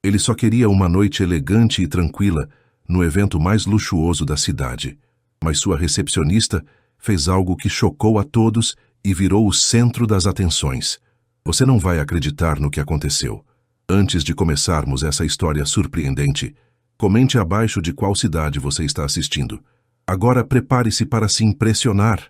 Ele só queria uma noite elegante e tranquila no evento mais luxuoso da cidade. Mas sua recepcionista fez algo que chocou a todos e virou o centro das atenções. Você não vai acreditar no que aconteceu. Antes de começarmos essa história surpreendente, comente abaixo de qual cidade você está assistindo. Agora prepare-se para se impressionar.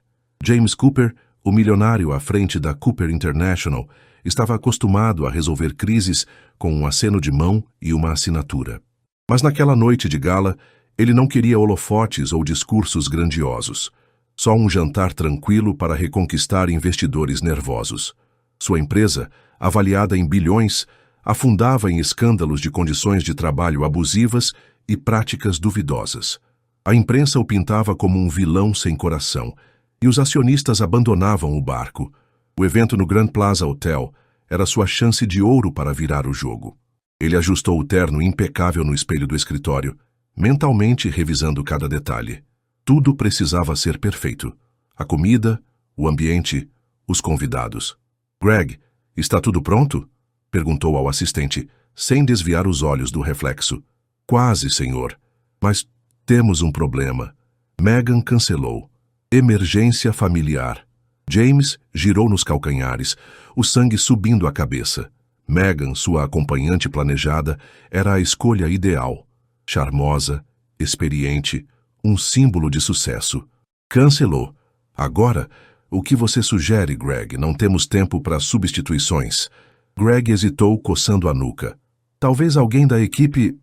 James Cooper, o milionário à frente da Cooper International, estava acostumado a resolver crises com um aceno de mão e uma assinatura. Mas naquela noite de gala, ele não queria holofotes ou discursos grandiosos. Só um jantar tranquilo para reconquistar investidores nervosos. Sua empresa, avaliada em bilhões, afundava em escândalos de condições de trabalho abusivas e práticas duvidosas. A imprensa o pintava como um vilão sem coração, e os acionistas abandonavam o barco. O evento no Grand Plaza Hotel era sua chance de ouro para virar o jogo. Ele ajustou o terno impecável no espelho do escritório, mentalmente revisando cada detalhe. Tudo precisava ser perfeito. A comida, o ambiente, os convidados. "Greg, está tudo pronto?" perguntou ao assistente, sem desviar os olhos do reflexo. "Quase, senhor. Mas temos um problema." Megan cancelou. Emergência familiar. James girou nos calcanhares, o sangue subindo a cabeça. Megan, sua acompanhante planejada, era a escolha ideal. Charmosa, experiente, um símbolo de sucesso. Cancelou. "Agora, o que você sugere, Greg? Não temos tempo para substituições." Greg hesitou, coçando a nuca. "Talvez alguém da equipe..."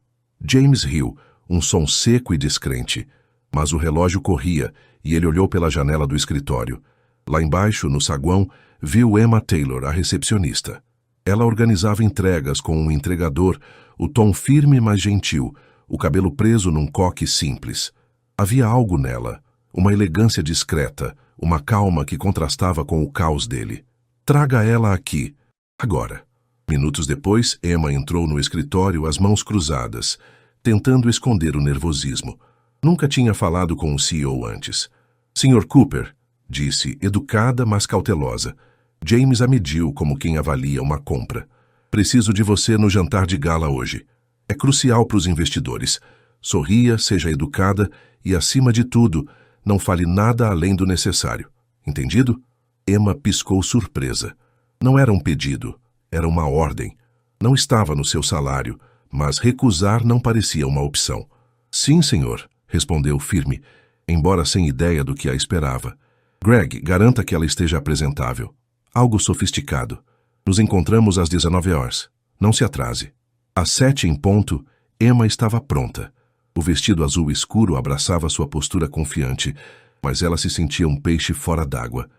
James riu, um som seco e descrente. Mas o relógio corria e ele olhou pela janela do escritório. Lá embaixo, no saguão, viu Emma Taylor, a recepcionista. Ela organizava entregas com um entregador, o tom firme mas gentil, o cabelo preso num coque simples. Havia algo nela, uma elegância discreta, uma calma que contrastava com o caos dele. "Traga ela aqui, agora." Minutos depois, Emma entrou no escritório, as mãos cruzadas, tentando esconder o nervosismo. Nunca tinha falado com o CEO antes. "Sr. Cooper", disse, educada mas cautelosa. James a mediu como quem avalia uma compra. "Preciso de você no jantar de gala hoje. É crucial para os investidores. Sorria, seja educada e, acima de tudo, não fale nada além do necessário. Entendido?" Emma piscou surpresa. Não era um pedido, era uma ordem. Não estava no seu salário, mas recusar não parecia uma opção. "Sim, senhor", respondeu firme, embora sem ideia do que a esperava. "Greg, garanta que ela esteja apresentável. Algo sofisticado. Nos encontramos às 19 horas. Não se atrase." Às 7 em ponto, Emma estava pronta. O vestido azul escuro abraçava sua postura confiante, mas ela se sentia um peixe fora d'água.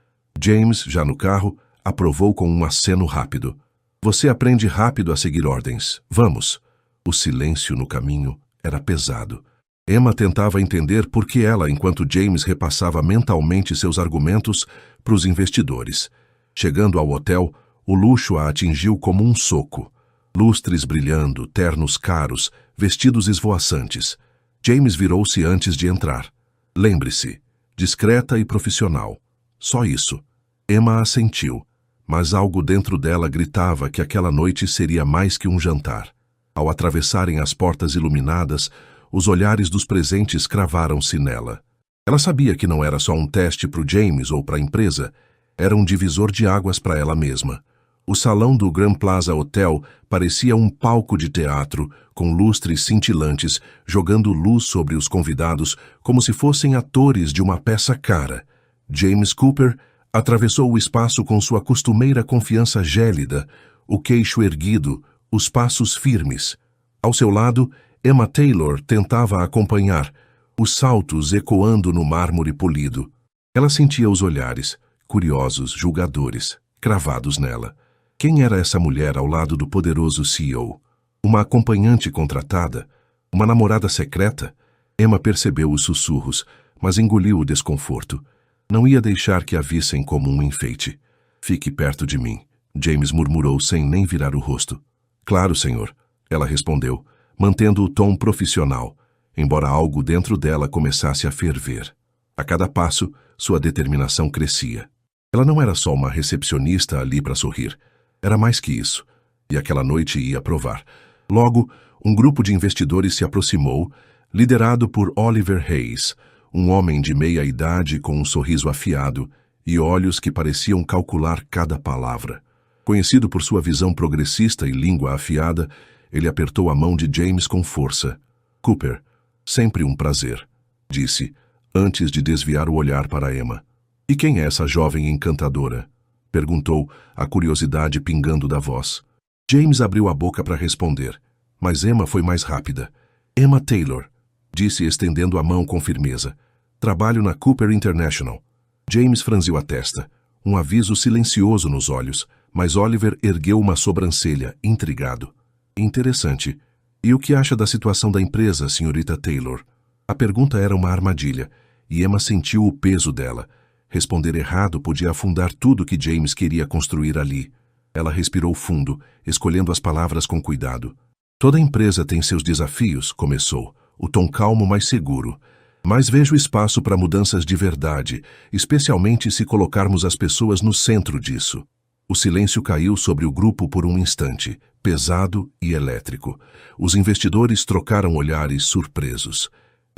James, já no carro, aprovou com um aceno rápido. "Você aprende rápido a seguir ordens. Vamos." O silêncio no caminho era pesado. Emma tentava entender por que ela, enquanto James repassava mentalmente seus argumentos para os investidores. Chegando ao hotel, o luxo a atingiu como um soco. Lustres brilhando, ternos caros, vestidos esvoaçantes. James virou-se antes de entrar. "Lembre-se, discreta e profissional. Só isso." Emma assentiu, mas algo dentro dela gritava que aquela noite seria mais que um jantar. Ao atravessarem as portas iluminadas, os olhares dos presentes cravaram-se nela. Ela sabia que não era só um teste para o James ou para a empresa, era um divisor de águas para ela mesma. O salão do Grand Plaza Hotel parecia um palco de teatro, com lustres cintilantes, jogando luz sobre os convidados como se fossem atores de uma peça cara. James Cooper atravessou o espaço com sua costumeira confiança gélida, o queixo erguido, os passos firmes. Ao seu lado, Emma Taylor tentava acompanhar, os saltos ecoando no mármore polido. Ela sentia os olhares, curiosos, julgadores, cravados nela. Quem era essa mulher ao lado do poderoso CEO? Uma acompanhante contratada? Uma namorada secreta? Emma percebeu os sussurros, mas engoliu o desconforto. Não ia deixar que a vissem como um enfeite. "Fique perto de mim", James murmurou sem nem virar o rosto. "Claro, senhor", ela respondeu, mantendo o tom profissional, embora algo dentro dela começasse a ferver. A cada passo, sua determinação crescia. Ela não era só uma recepcionista ali para sorrir. Era mais que isso, e aquela noite ia provar. Logo, um grupo de investidores se aproximou, liderado por Oliver Hayes, um homem de meia-idade com um sorriso afiado e olhos que pareciam calcular cada palavra. Conhecido por sua visão progressista e língua afiada, ele apertou a mão de James com força. Cooper, sempre um prazer, disse, antes de desviar o olhar para Emma. E quem é essa jovem encantadora? Perguntou, a curiosidade pingando da voz. James abriu a boca para responder, mas Emma foi mais rápida. Emma Taylor, disse estendendo a mão com firmeza. Trabalho na Cooper International. James franziu a testa, um aviso silencioso nos olhos, mas Oliver ergueu uma sobrancelha, intrigado. Interessante. E o que acha da situação da empresa, senhorita Taylor? A pergunta era uma armadilha, e Emma sentiu o peso dela. Responder errado podia afundar tudo que James queria construir ali. Ela respirou fundo, escolhendo as palavras com cuidado. Toda empresa tem seus desafios, começou, o tom calmo mas seguro. Mas vejo espaço para mudanças de verdade, especialmente se colocarmos as pessoas no centro disso. O silêncio caiu sobre o grupo por um instante, pesado e elétrico. Os investidores trocaram olhares surpresos.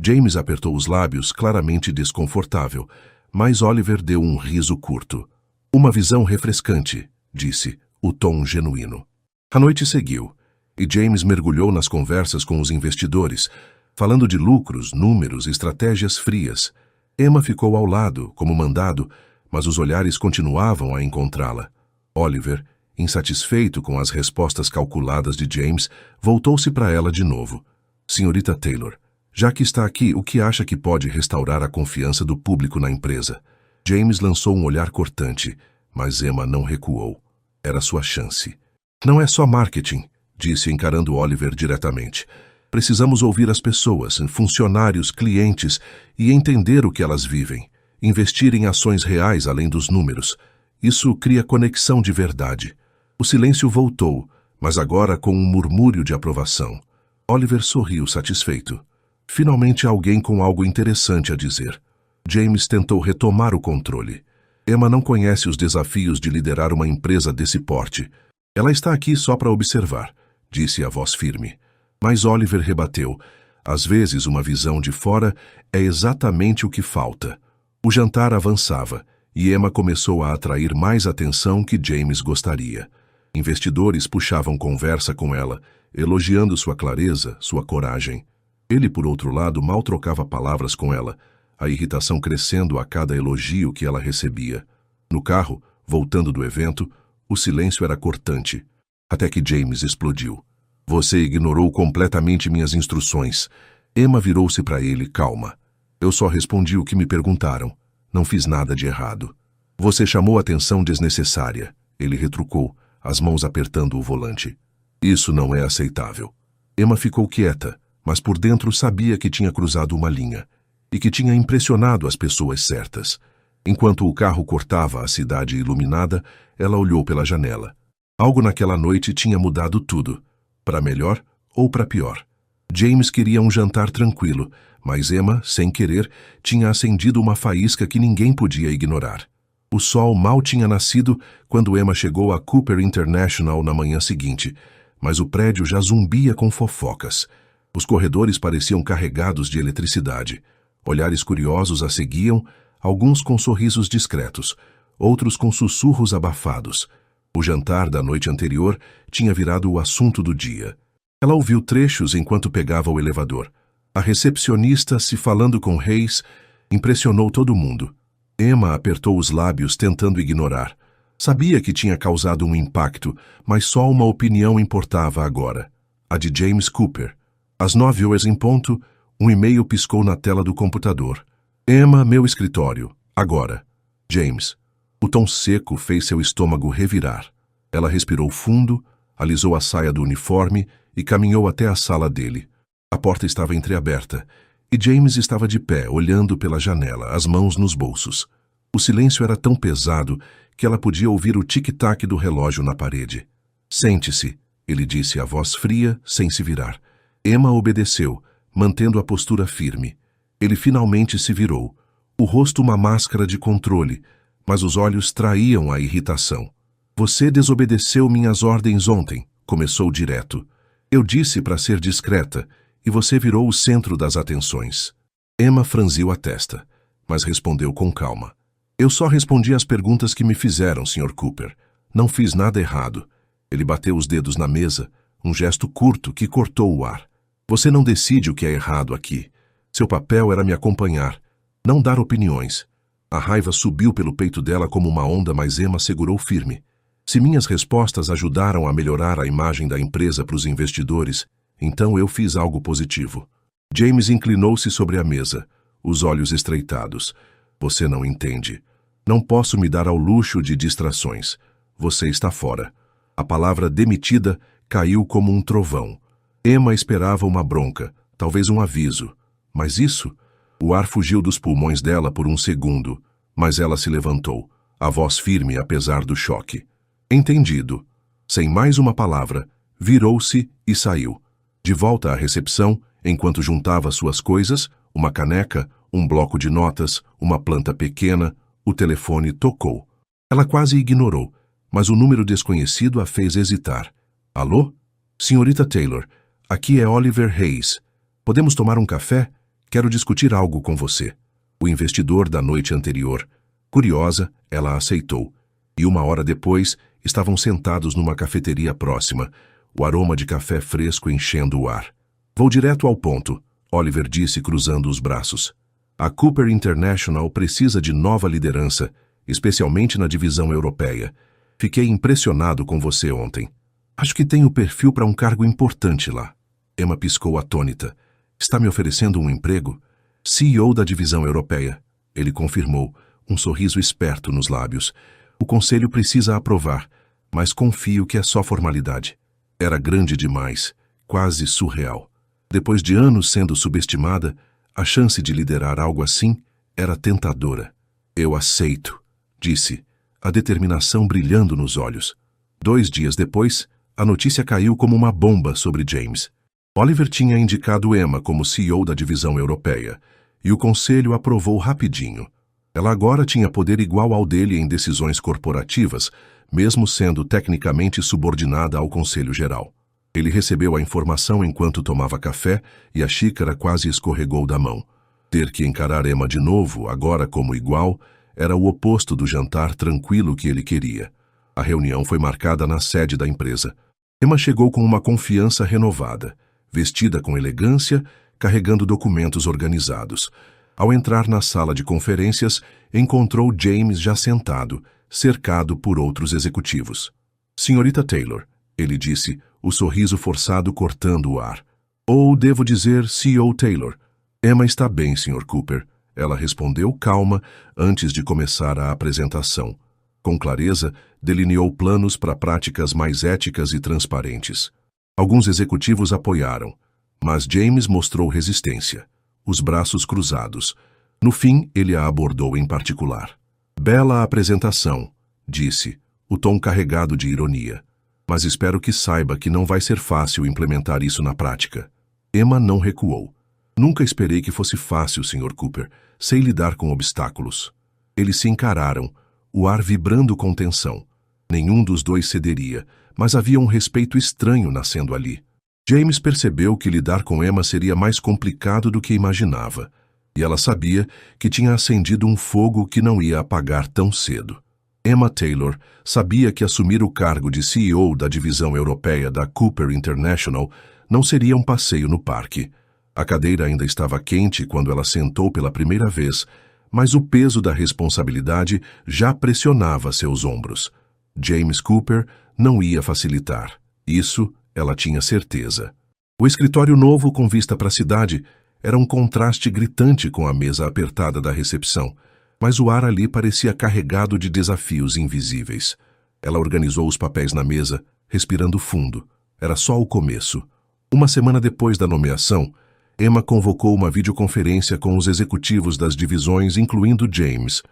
James apertou os lábios, claramente desconfortável, mas Oliver deu um riso curto. Uma visão refrescante, disse, o tom genuíno. A noite seguiu, e James mergulhou nas conversas com os investidores, falando de lucros, números, estratégias frias. Emma ficou ao lado, como mandado, mas os olhares continuavam a encontrá-la. Oliver, insatisfeito com as respostas calculadas de James, voltou-se para ela de novo. Senhorita Taylor, já que está aqui, o que acha que pode restaurar a confiança do público na empresa? James lançou um olhar cortante, mas Emma não recuou. Era sua chance. Não é só marketing, disse encarando Oliver diretamente. Precisamos ouvir as pessoas, funcionários, clientes e entender o que elas vivem. Investir em ações reais além dos números. Isso cria conexão de verdade. O silêncio voltou, mas agora com um murmúrio de aprovação. Oliver sorriu satisfeito. Finalmente alguém com algo interessante a dizer. James tentou retomar o controle. Emma não conhece os desafios de liderar uma empresa desse porte. Ela está aqui só para observar, disse a voz firme. Mas Oliver rebateu. Às vezes uma visão de fora é exatamente o que falta. O jantar avançava, e Emma começou a atrair mais atenção que James gostaria. Investidores puxavam conversa com ela, elogiando sua clareza, sua coragem. Ele, por outro lado, mal trocava palavras com ela, a irritação crescendo a cada elogio que ela recebia. No carro, voltando do evento, o silêncio era cortante, até que James explodiu. Você ignorou completamente minhas instruções. Emma virou-se para ele, calma. Eu só respondi o que me perguntaram. Não fiz nada de errado. Você chamou atenção desnecessária. Ele retrucou, as mãos apertando o volante. Isso não é aceitável. Emma ficou quieta, mas por dentro sabia que tinha cruzado uma linha e que tinha impressionado as pessoas certas. Enquanto o carro cortava a cidade iluminada, ela olhou pela janela. Algo naquela noite tinha mudado tudo. Para melhor ou para pior. James queria um jantar tranquilo, mas Emma, sem querer, tinha acendido uma faísca que ninguém podia ignorar. O sol mal tinha nascido quando Emma chegou a Cooper International na manhã seguinte, mas o prédio já zumbia com fofocas. Os corredores pareciam carregados de eletricidade. Olhares curiosos a seguiam, alguns com sorrisos discretos, outros com sussurros abafados. O jantar da noite anterior tinha virado o assunto do dia. Ela ouviu trechos enquanto pegava o elevador. A recepcionista, se falando com Hayes, impressionou todo mundo. Emma apertou os lábios tentando ignorar. Sabia que tinha causado um impacto, mas só uma opinião importava agora. A de James Cooper. Às 9h em ponto, um e-mail piscou na tela do computador. Emma, meu escritório. Agora. James. O tom seco fez seu estômago revirar. Ela respirou fundo, alisou a saia do uniforme e caminhou até a sala dele. A porta estava entreaberta e James estava de pé, olhando pela janela, as mãos nos bolsos. O silêncio era tão pesado que ela podia ouvir o tic-tac do relógio na parede. Sente-se, ele disse a voz fria, sem se virar. Emma obedeceu, mantendo a postura firme. Ele finalmente se virou, o rosto uma máscara de controle, mas os olhos traíam a irritação. Você desobedeceu minhas ordens ontem, começou direto. Eu disse para ser discreta, e você virou o centro das atenções. Emma franziu a testa, mas respondeu com calma. Eu só respondi às perguntas que me fizeram, Sr. Cooper. Não fiz nada errado. Ele bateu os dedos na mesa, um gesto curto que cortou o ar. Você não decide o que é errado aqui. Seu papel era me acompanhar, não dar opiniões. A raiva subiu pelo peito dela como uma onda, mas Emma segurou firme. Se minhas respostas ajudaram a melhorar a imagem da empresa para os investidores, então eu fiz algo positivo. James inclinou-se sobre a mesa, os olhos estreitados. Você não entende. Não posso me dar ao luxo de distrações. Você está fora. A palavra demitida caiu como um trovão. Emma esperava uma bronca, talvez um aviso. Mas isso? O ar fugiu dos pulmões dela por um segundo, mas ela se levantou, a voz firme apesar do choque. Entendido. Sem mais uma palavra, virou-se e saiu. De volta à recepção, enquanto juntava suas coisas, uma caneca, um bloco de notas, uma planta pequena, o telefone tocou. Ela quase ignorou, mas o número desconhecido a fez hesitar. Alô? Senhorita Taylor, aqui é Oliver Hayes. Podemos tomar um café? Quero discutir algo com você. O investidor da noite anterior. Curiosa, ela aceitou. E 1 hora depois, estavam sentados numa cafeteria próxima, o aroma de café fresco enchendo o ar. Vou direto ao ponto, Oliver disse cruzando os braços. A Cooper International precisa de nova liderança, especialmente na divisão europeia. Fiquei impressionado com você ontem. Acho que tenho perfil para um cargo importante lá. Emma piscou atônita. Está me oferecendo um emprego? CEO da divisão europeia. Ele confirmou, um sorriso esperto nos lábios. O conselho precisa aprovar, mas confio que é só formalidade. Era grande demais, quase surreal. Depois de anos sendo subestimada, a chance de liderar algo assim era tentadora. Eu aceito, disse, a determinação brilhando nos olhos. 2 dias depois, a notícia caiu como uma bomba sobre James. Oliver tinha indicado Emma como CEO da divisão europeia, e o conselho aprovou rapidinho. Ela agora tinha poder igual ao dele em decisões corporativas, mesmo sendo tecnicamente subordinada ao Conselho Geral. Ele recebeu a informação enquanto tomava café e a xícara quase escorregou da mão. Ter que encarar Emma de novo, agora como igual, era o oposto do jantar tranquilo que ele queria. A reunião foi marcada na sede da empresa. Emma chegou com uma confiança renovada, vestida com elegância, carregando documentos organizados. Ao entrar na sala de conferências, encontrou James já sentado, cercado por outros executivos. Senhorita Taylor, ele disse, o sorriso forçado cortando o ar. Ou devo dizer CEO Taylor. Emma está bem, Sr. Cooper. Ela respondeu calma antes de começar a apresentação. Com clareza, delineou planos para práticas mais éticas e transparentes. Alguns executivos apoiaram, mas James mostrou resistência, os braços cruzados. No fim, ele a abordou em particular. Bela apresentação, disse, o tom carregado de ironia. Mas espero que saiba que não vai ser fácil implementar isso na prática. Emma não recuou. Nunca esperei que fosse fácil, Sr. Cooper. Sei lidar com obstáculos. Eles se encararam, o ar vibrando com tensão. Nenhum dos dois cederia, mas havia um respeito estranho nascendo ali. James percebeu que lidar com Emma seria mais complicado do que imaginava, e ela sabia que tinha acendido um fogo que não ia apagar tão cedo. Emma Taylor sabia que assumir o cargo de CEO da divisão europeia da Cooper International não seria um passeio no parque. A cadeira ainda estava quente quando ela sentou pela primeira vez, mas o peso da responsabilidade já pressionava seus ombros. James Cooper não ia facilitar. Isso ela tinha certeza. O escritório novo com vista para a cidade era um contraste gritante com a mesa apertada da recepção, mas o ar ali parecia carregado de desafios invisíveis. Ela organizou os papéis na mesa, respirando fundo. Era só o começo. 1 semana depois da nomeação, Emma convocou uma videoconferência com os executivos das divisões, incluindo James.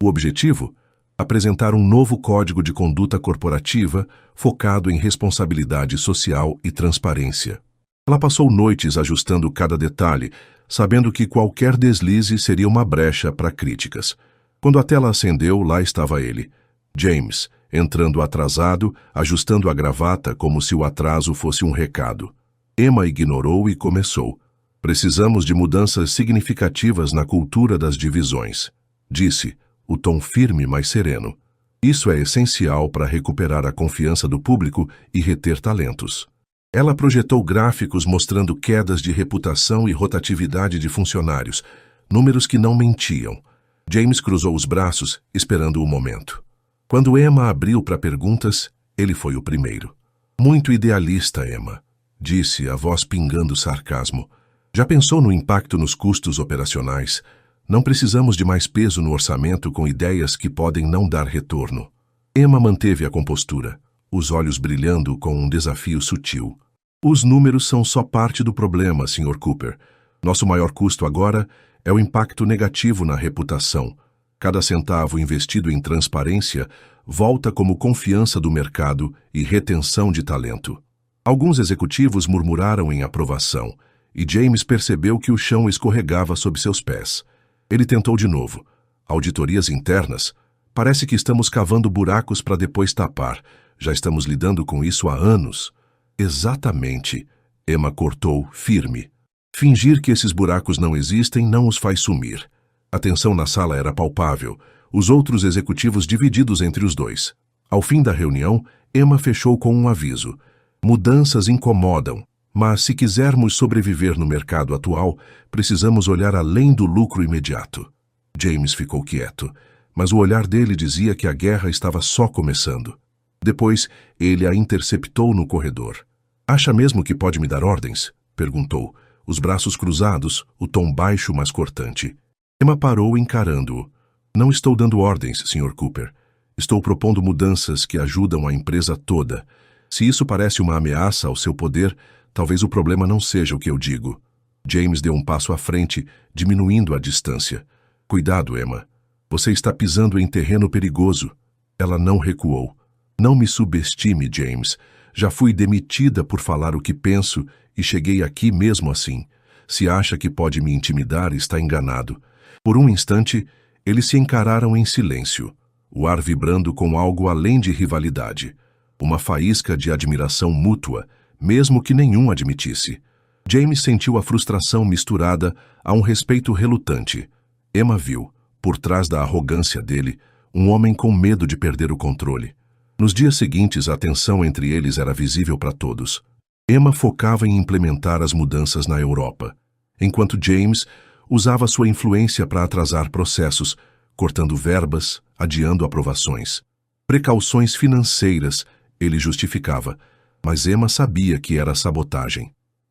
O objetivo? Apresentar um novo código de conduta corporativa focado em responsabilidade social e transparência. Ela passou noites ajustando cada detalhe, sabendo que qualquer deslize seria uma brecha para críticas. Quando a tela acendeu, lá estava ele, James, entrando atrasado, ajustando a gravata como se o atraso fosse um recado. Emma ignorou e começou. Precisamos de mudanças significativas na cultura das divisões, disse, o tom firme, mas sereno. Isso é essencial para recuperar a confiança do público e reter talentos. Ela projetou gráficos mostrando quedas de reputação e rotatividade de funcionários, números que não mentiam. James cruzou os braços, esperando o momento. Quando Emma abriu para perguntas, ele foi o primeiro. Muito idealista, Emma, disse, a voz pingando sarcasmo. Já pensou no impacto nos custos operacionais? Não precisamos de mais peso no orçamento com ideias que podem não dar retorno. Emma manteve a compostura, os olhos brilhando com um desafio sutil. Os números são só parte do problema, Sr. Cooper. Nosso maior custo agora é o impacto negativo na reputação. Cada centavo investido em transparência volta como confiança do mercado e retenção de talento. Alguns executivos murmuraram em aprovação, e James percebeu que o chão escorregava sob seus pés. Ele tentou de novo. Auditorias internas? Parece que estamos cavando buracos para depois tapar. Já estamos lidando com isso há anos. Exatamente. Emma cortou, firme. Fingir que esses buracos não existem não os faz sumir. A tensão na sala era palpável, os outros executivos divididos entre os dois. Ao fim da reunião, Emma fechou com um aviso. Mudanças incomodam, mas se quisermos sobreviver no mercado atual, precisamos olhar além do lucro imediato. James ficou quieto, mas o olhar dele dizia que a guerra estava só começando. Depois, ele a interceptou no corredor. Acha mesmo que pode me dar ordens? Perguntou, os braços cruzados, o tom baixo mas cortante. Emma parou encarando-o. Não estou dando ordens, Sr. Cooper. Estou propondo mudanças que ajudam a empresa toda. Se isso parece uma ameaça ao seu poder, talvez o problema não seja o que eu digo. James deu um passo à frente, diminuindo a distância. Cuidado, Emma. Você está pisando em terreno perigoso. Ela não recuou. Não me subestime, James. Já fui demitida por falar o que penso e cheguei aqui mesmo assim. Se acha que pode me intimidar, está enganado. Por um instante, eles se encararam em silêncio, o ar vibrando com algo além de rivalidade. Uma faísca de admiração mútua, mesmo que nenhum admitisse. James sentiu a frustração misturada a um respeito relutante. Emma viu, por trás da arrogância dele, um homem com medo de perder o controle. Nos dias seguintes, a tensão entre eles era visível para todos. Emma focava em implementar as mudanças na Europa, enquanto James usava sua influência para atrasar processos, cortando verbas, adiando aprovações. Precauções financeiras, ele justificava, mas Emma sabia que era sabotagem.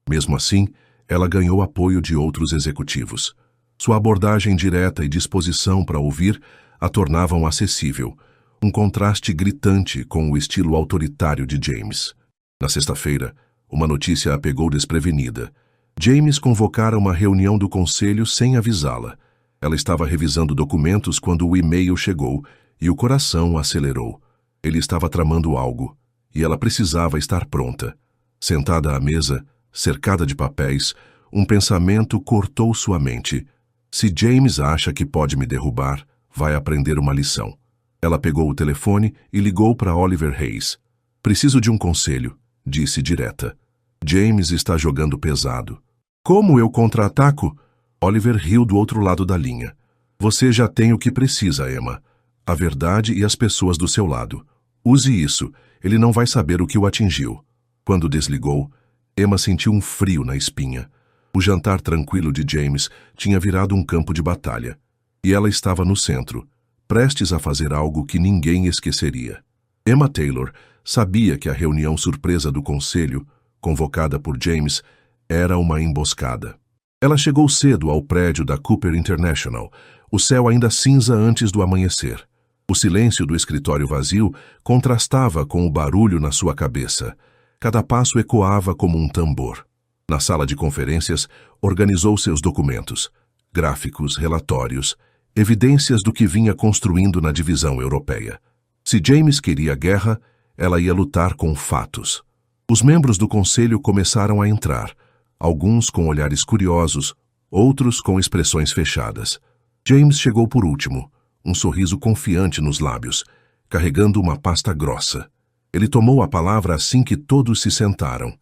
Mesmo assim, ela ganhou apoio de outros executivos. Sua abordagem direta e disposição para ouvir a tornavam acessível, um contraste gritante com o estilo autoritário de James. Na sexta-feira, uma notícia a pegou desprevenida. James convocara uma reunião do conselho sem avisá-la. Ela estava revisando documentos quando o e-mail chegou e o coração acelerou. Ele estava tramando algo, e ela precisava estar pronta. Sentada à mesa, cercada de papéis, um pensamento cortou sua mente. Se James acha que pode me derrubar, vai aprender uma lição. Ela pegou o telefone e ligou para Oliver Hayes. Preciso de um conselho, disse direta. James está jogando pesado. Como eu contra-ataco? Oliver riu do outro lado da linha. Você já tem o que precisa, Emma. A verdade e as pessoas do seu lado. Use isso, ele não vai saber o que o atingiu. Quando desligou, Emma sentiu um frio na espinha. O jantar tranquilo de James tinha virado um campo de batalha. E ela estava no centro, prestes a fazer algo que ninguém esqueceria. Emma Taylor sabia que a reunião surpresa do conselho, convocada por James, era uma emboscada. Ela chegou cedo ao prédio da Cooper International, o céu ainda cinza antes do amanhecer. O silêncio do escritório vazio contrastava com o barulho na sua cabeça. Cada passo ecoava como um tambor. Na sala de conferências, organizou seus documentos, gráficos, relatórios, evidências do que vinha construindo na divisão europeia. Se James queria guerra, ela ia lutar com fatos. Os membros do conselho começaram a entrar, alguns com olhares curiosos, outros com expressões fechadas. James chegou por último, um sorriso confiante nos lábios, carregando uma pasta grossa. Ele tomou a palavra assim que todos se sentaram.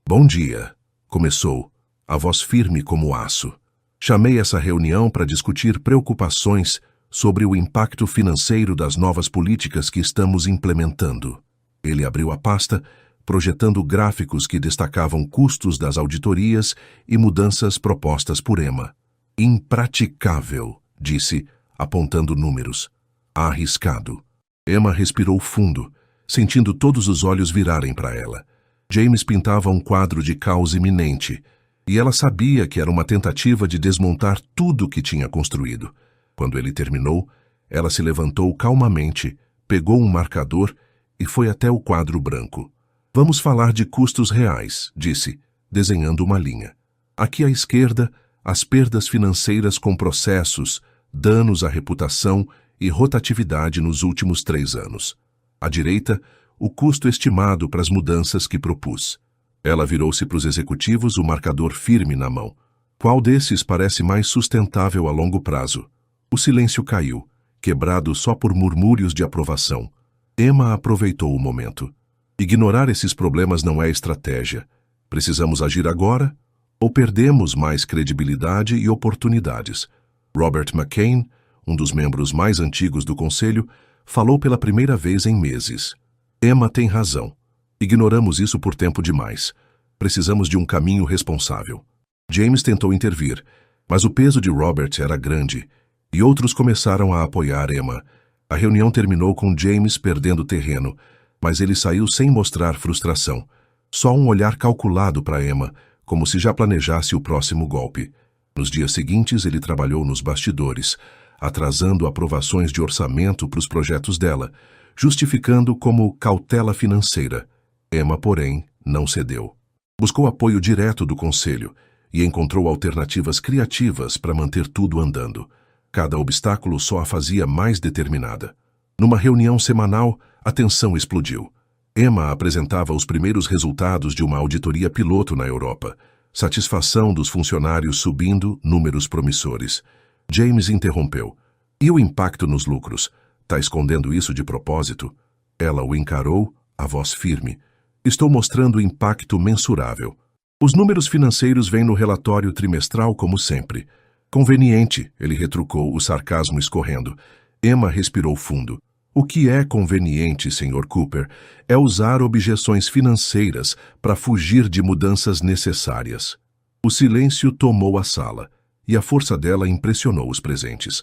Bom dia. Começou, a voz firme como aço. Chamei essa reunião para discutir preocupações sobre o impacto financeiro das novas políticas que estamos implementando. Ele abriu a pasta, projetando gráficos que destacavam custos das auditorias e mudanças propostas por Emma. Impraticável, disse, apontando números. Arriscado. Emma respirou fundo, sentindo todos os olhos virarem para ela. James pintava um quadro de caos iminente, e ela sabia que era uma tentativa de desmontar tudo o que tinha construído. Quando ele terminou, ela se levantou calmamente, pegou um marcador e foi até o quadro branco. Vamos falar de custos reais, disse, desenhando uma linha. Aqui à esquerda, as perdas financeiras com processos, danos à reputação e rotatividade nos últimos 3 anos. À direita, o custo estimado para as mudanças que propus. Ela virou-se para os executivos, o marcador firme na mão. Qual desses parece mais sustentável a longo prazo? O silêncio caiu, quebrado só por murmúrios de aprovação. Emma aproveitou o momento. Ignorar esses problemas não é estratégia. Precisamos agir agora ou perdemos mais credibilidade e oportunidades. Robert McCain, um dos membros mais antigos do conselho, falou pela primeira vez em meses. Emma tem razão. Ignoramos isso por tempo demais. Precisamos de um caminho responsável. James tentou intervir, mas o peso de Robert era grande, e outros começaram a apoiar Emma. A reunião terminou com James perdendo terreno, mas ele saiu sem mostrar frustração. Só um olhar calculado para Emma, como se já planejasse o próximo golpe. Nos dias seguintes, ele trabalhou nos bastidores, atrasando aprovações de orçamento para os projetos dela, justificando como cautela financeira. Emma, porém, não cedeu. Buscou apoio direto do conselho e encontrou alternativas criativas para manter tudo andando. Cada obstáculo só a fazia mais determinada. Numa reunião semanal, a tensão explodiu. Emma apresentava os primeiros resultados de uma auditoria piloto na Europa. Satisfação dos funcionários subindo, números promissores. James interrompeu. E o impacto nos lucros? Tá escondendo isso de propósito? Ela o encarou, a voz firme. Estou mostrando impacto mensurável. Os números financeiros vêm no relatório trimestral como sempre. Conveniente, ele retrucou, o sarcasmo escorrendo. Emma respirou fundo. O que é conveniente, Sr. Cooper, é usar objeções financeiras para fugir de mudanças necessárias. O silêncio tomou a sala, e a força dela impressionou os presentes.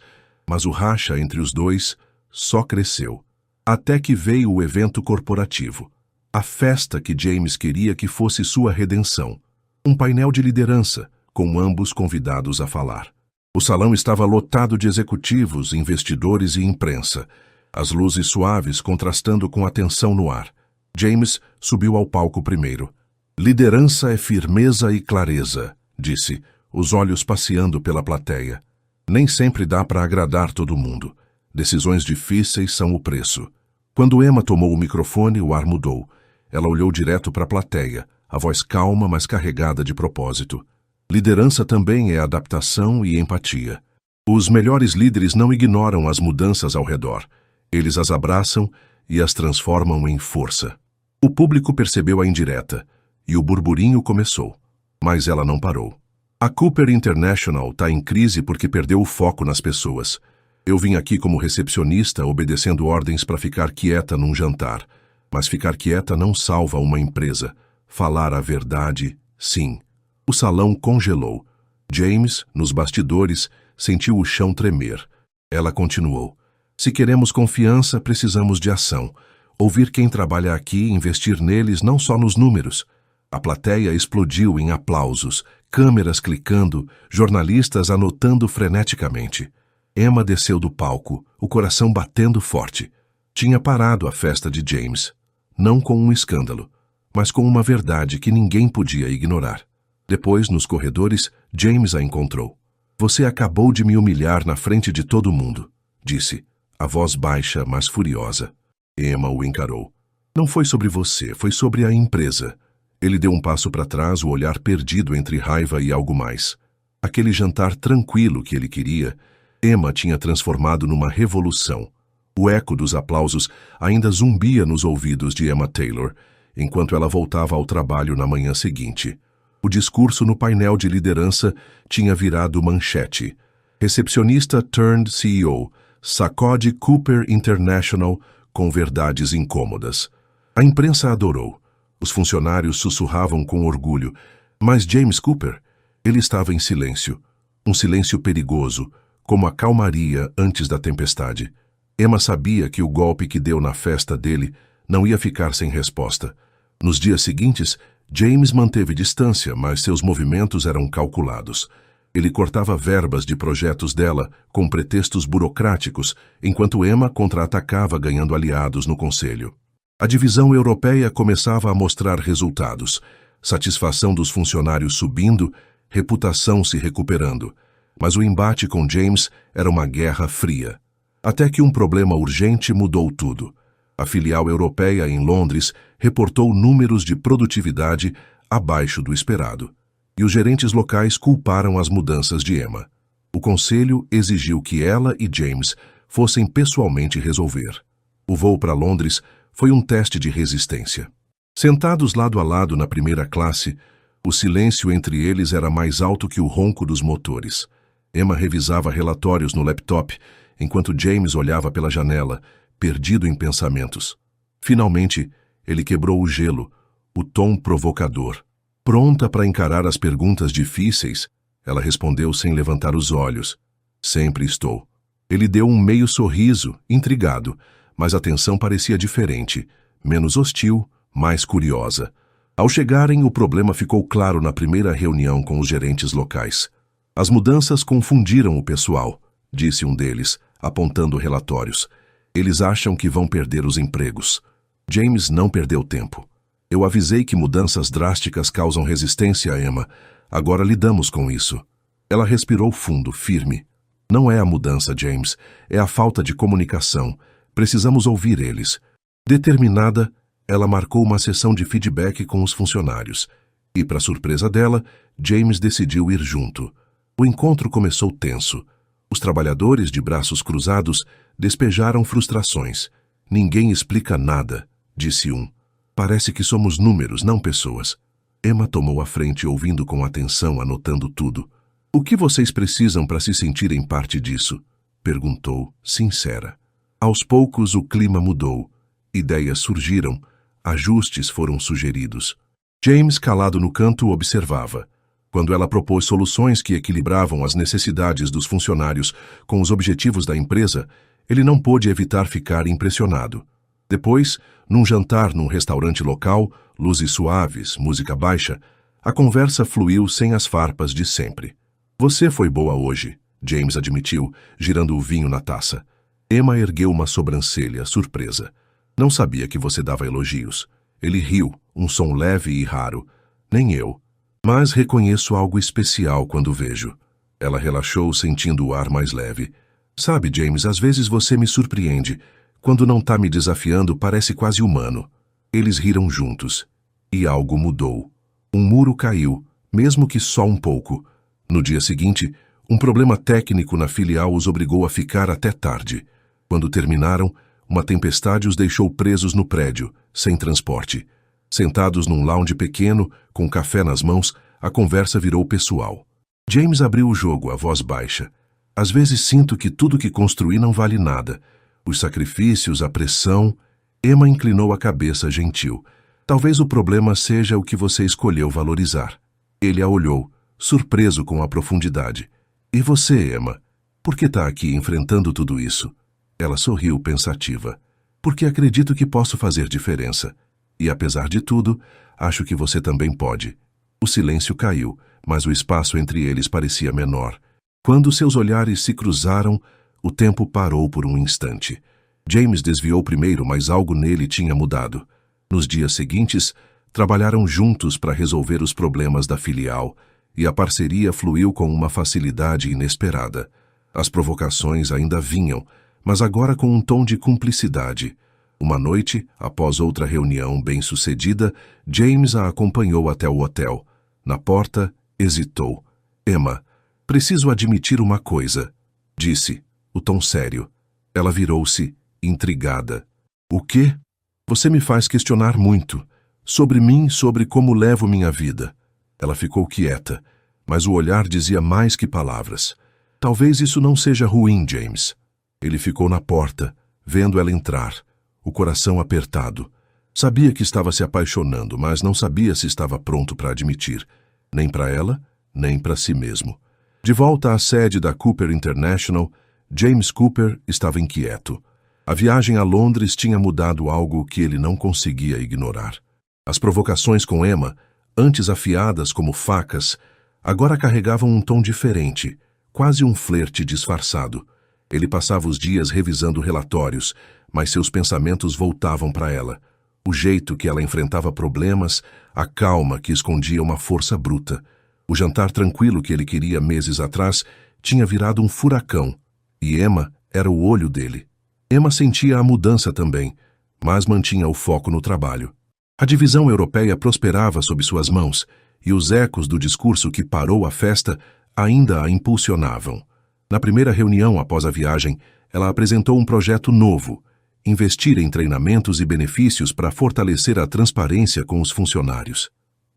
Mas o racha entre os dois só cresceu. Até que veio o evento corporativo. A festa que James queria que fosse sua redenção. Um painel de liderança, com ambos convidados a falar. O salão estava lotado de executivos, investidores e imprensa. As luzes suaves contrastando com a tensão no ar. James subiu ao palco primeiro. Liderança é firmeza e clareza, disse, os olhos passeando pela plateia. Nem sempre dá para agradar todo mundo. Decisões difíceis são o preço. Quando Emma tomou o microfone, o ar mudou. Ela olhou direto para a plateia, a voz calma, mas carregada de propósito. Liderança também é adaptação e empatia. Os melhores líderes não ignoram as mudanças ao redor. Eles as abraçam e as transformam em força. O público percebeu a indireta, e o burburinho começou. Mas ela não parou. A Cooper International está em crise porque perdeu o foco nas pessoas. Eu vim aqui como recepcionista, obedecendo ordens para ficar quieta num jantar. Mas ficar quieta não salva uma empresa. Falar a verdade, sim. O salão congelou. James, nos bastidores, sentiu o chão tremer. Ela continuou. Se queremos confiança, precisamos de ação. Ouvir quem trabalha aqui e investir neles não só nos números. A plateia explodiu em aplausos, câmeras clicando, jornalistas anotando freneticamente. Emma desceu do palco, o coração batendo forte. Tinha parado a festa de James. Não com um escândalo, mas com uma verdade que ninguém podia ignorar. Depois, nos corredores, James a encontrou. Você acabou de me humilhar na frente de todo mundo, disse, a voz baixa, mas furiosa. Emma o encarou. Não foi sobre você, foi sobre a empresa. Ele deu um passo para trás, o olhar perdido entre raiva e algo mais. Aquele jantar tranquilo que ele queria, Emma tinha transformado numa revolução. O eco dos aplausos ainda zumbia nos ouvidos de Emma Taylor, enquanto ela voltava ao trabalho na manhã seguinte. O discurso no painel de liderança tinha virado manchete. Recepcionista turned CEO, sacode Cooper International com verdades incômodas. A imprensa adorou. Os funcionários sussurravam com orgulho. Mas James Cooper, ele estava em silêncio. Um silêncio perigoso, como a calmaria antes da tempestade. Emma sabia que o golpe que deu na festa dele não ia ficar sem resposta. Nos dias seguintes, James manteve distância, mas seus movimentos eram calculados. Ele cortava verbas de projetos dela com pretextos burocráticos, enquanto Emma contra-atacava ganhando aliados no conselho. A divisão europeia começava a mostrar resultados. Satisfação dos funcionários subindo, reputação se recuperando. Mas o embate com James era uma guerra fria. Até que um problema urgente mudou tudo. A filial europeia em Londres reportou números de produtividade abaixo do esperado. E os gerentes locais culparam as mudanças de Emma. O conselho exigiu que ela e James fossem pessoalmente resolver. O voo para Londres foi um teste de resistência. Sentados lado a lado na primeira classe, o silêncio entre eles era mais alto que o ronco dos motores. Emma revisava relatórios no laptop, enquanto James olhava pela janela, perdido em pensamentos. Finalmente, ele quebrou o gelo, o tom provocador. Pronta para encarar as perguntas difíceis, ela respondeu sem levantar os olhos. Sempre estou. Ele deu um meio sorriso, intrigado, mas a tensão parecia diferente, menos hostil, mais curiosa. Ao chegarem, o problema ficou claro na primeira reunião com os gerentes locais. As mudanças confundiram o pessoal, disse um deles, apontando relatórios. Eles acham que vão perder os empregos. James não perdeu tempo. Eu avisei que mudanças drásticas causam resistência a Emma. Agora lidamos com isso. Ela respirou fundo, firme. Não é a mudança, James. É a falta de comunicação. Precisamos ouvir eles. Determinada, ela marcou uma sessão de feedback com os funcionários. E, para surpresa dela, James decidiu ir junto. O encontro começou tenso. Os trabalhadores, de braços cruzados, despejaram frustrações. Ninguém explica nada, disse um. Parece que somos números, não pessoas. Emma tomou a frente, ouvindo com atenção, anotando tudo. O que vocês precisam para se sentirem parte disso? Perguntou, sincera. Aos poucos o clima mudou. Ideias surgiram. Ajustes foram sugeridos. James, calado no canto, observava. Quando ela propôs soluções que equilibravam as necessidades dos funcionários com os objetivos da empresa, ele não pôde evitar ficar impressionado. Depois, num jantar num restaurante local, luzes suaves, música baixa, a conversa fluiu sem as farpas de sempre. Você foi boa hoje, James admitiu, girando o vinho na taça. Emma ergueu uma sobrancelha, surpresa. Não sabia que você dava elogios. Ele riu, um som leve e raro. Nem eu. Mas reconheço algo especial quando vejo. Ela relaxou, sentindo o ar mais leve. Sabe, James, às vezes você me surpreende. Quando não está me desafiando, parece quase humano. Eles riram juntos. E algo mudou. Um muro caiu, mesmo que só um pouco. No dia seguinte, um problema técnico na filial os obrigou a ficar até tarde. Quando terminaram, uma tempestade os deixou presos no prédio, sem transporte. Sentados num lounge pequeno, com café nas mãos, a conversa virou pessoal. James abriu o jogo, a voz baixa. Às vezes sinto que tudo que construí não vale nada. Os sacrifícios, a pressão... Emma inclinou a cabeça, gentil. Talvez o problema seja o que você escolheu valorizar. Ele a olhou, surpreso com a profundidade. E você, Emma? Por que está aqui enfrentando tudo isso? Ela sorriu, pensativa. Porque acredito que posso fazer diferença. E apesar de tudo, acho que você também pode. O silêncio caiu, mas o espaço entre eles parecia menor. Quando seus olhares se cruzaram, o tempo parou por um instante. James desviou primeiro, mas algo nele tinha mudado. Nos dias seguintes, trabalharam juntos para resolver os problemas da filial, e a parceria fluiu com uma facilidade inesperada. As provocações ainda vinham, mas agora com um tom de cumplicidade. Uma noite, após outra reunião bem-sucedida, James a acompanhou até o hotel. Na porta, hesitou. Emma, preciso admitir uma coisa, disse, o tom sério. Ela virou-se, intrigada. O quê? Você me faz questionar muito. Sobre mim, sobre como levo minha vida. Ela ficou quieta, mas o olhar dizia mais que palavras. Talvez isso não seja ruim, James. Ele ficou na porta, vendo ela entrar, o coração apertado. Sabia que estava se apaixonando, mas não sabia se estava pronto para admitir, nem para ela, nem para si mesmo. De volta à sede da Cooper International, James Cooper estava inquieto. A viagem a Londres tinha mudado algo que ele não conseguia ignorar. As provocações com Emma, antes afiadas como facas, agora carregavam um tom diferente, quase um flerte disfarçado. Ele passava os dias revisando relatórios, mas seus pensamentos voltavam para ela. O jeito que ela enfrentava problemas, a calma que escondia uma força bruta. O jantar tranquilo que ele queria meses atrás tinha virado um furacão, e Emma era o olho dele. Emma sentia a mudança também, mas mantinha o foco no trabalho. A divisão europeia prosperava sob suas mãos, e os ecos do discurso que parou a festa ainda a impulsionavam. Na primeira reunião após a viagem, ela apresentou um projeto novo: investir em treinamentos e benefícios para fortalecer a transparência com os funcionários.